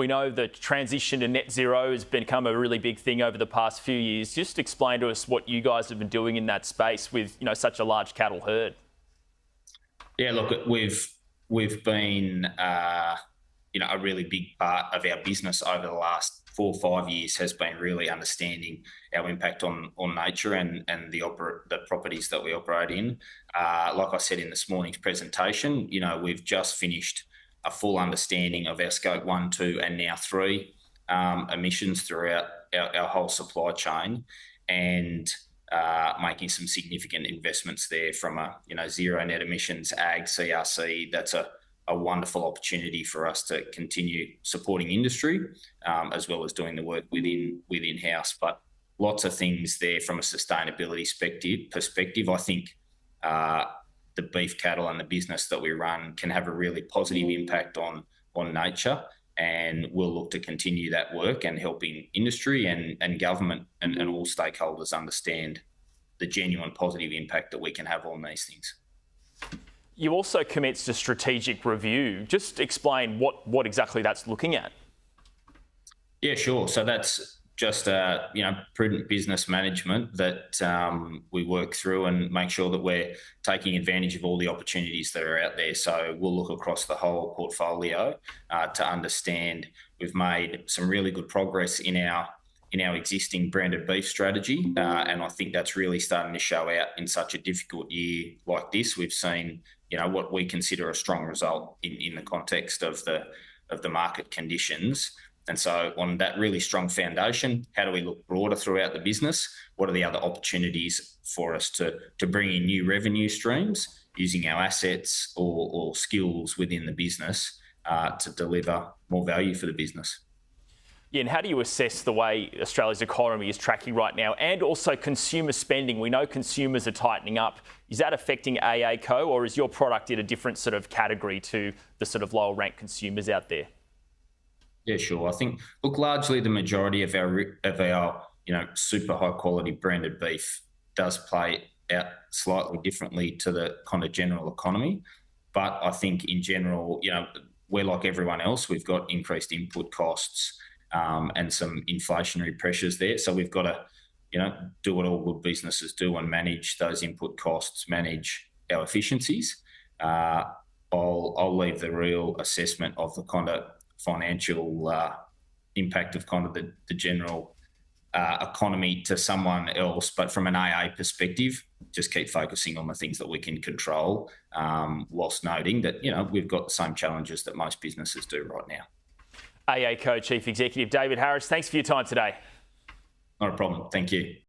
We know the transition to net zero has become a really big thing over the past few years. Just explain to us what you guys have been doing in that space with, such a large cattle herd. Yeah, look, we've been, a really big part of our business over the last 4 or 5 years has been really understanding our impact on nature and the properties that we operate in. Like I said in this morning's presentation, we've just finished a full understanding of our scope 1, 2, and now 3 emissions throughout our whole supply chain, and making some significant investments there from a zero net emissions ag CRC. That's a wonderful opportunity for us to continue supporting industry, as well as doing the work within house. But lots of things there from a sustainability perspective. I think the beef cattle and the business that we run can have a really positive impact on nature, and we'll look to continue that work and helping industry and government and all stakeholders understand the genuine positive impact that we can have on these things. You also commenced a strategic review. Just explain what exactly that's looking at. Yeah, sure. So that's just prudent business management that we work through and make sure that we're taking advantage of all the opportunities that are out there. So we'll look across the whole portfolio to understand. We've made some really good progress in our existing branded beef strategy, and I think that's really starting to show out in such a difficult year like this. We've seen what we consider a strong result in the context of the market conditions. And so on that really strong foundation, how do we look broader throughout the business? What are the other opportunities for us to bring in new revenue streams using our assets or skills within the business to deliver more value for the business? Yeah, and how do you assess the way Australia's economy is tracking right now, and also consumer spending? We know consumers are tightening up. Is that affecting AACo, or is your product in a different sort of category to the sort of lower ranked consumers out there? Yeah, sure. I think, look, largely the majority of our super high quality branded beef does play out slightly differently to the kind of general economy. But I think in general, we're like everyone else. We've got increased input costs and some inflationary pressures there. So we've got to, do what all good businesses do and manage those input costs, manage our efficiencies. I'll leave the real assessment of the kind of financial impact of kind of the general economy to someone else. But from an AA perspective, just keep focusing on the things that we can control, whilst noting that, we've got the same challenges that most businesses do right now. AACo Chief Executive David Harris, thanks for your time today. Not a problem. Thank you.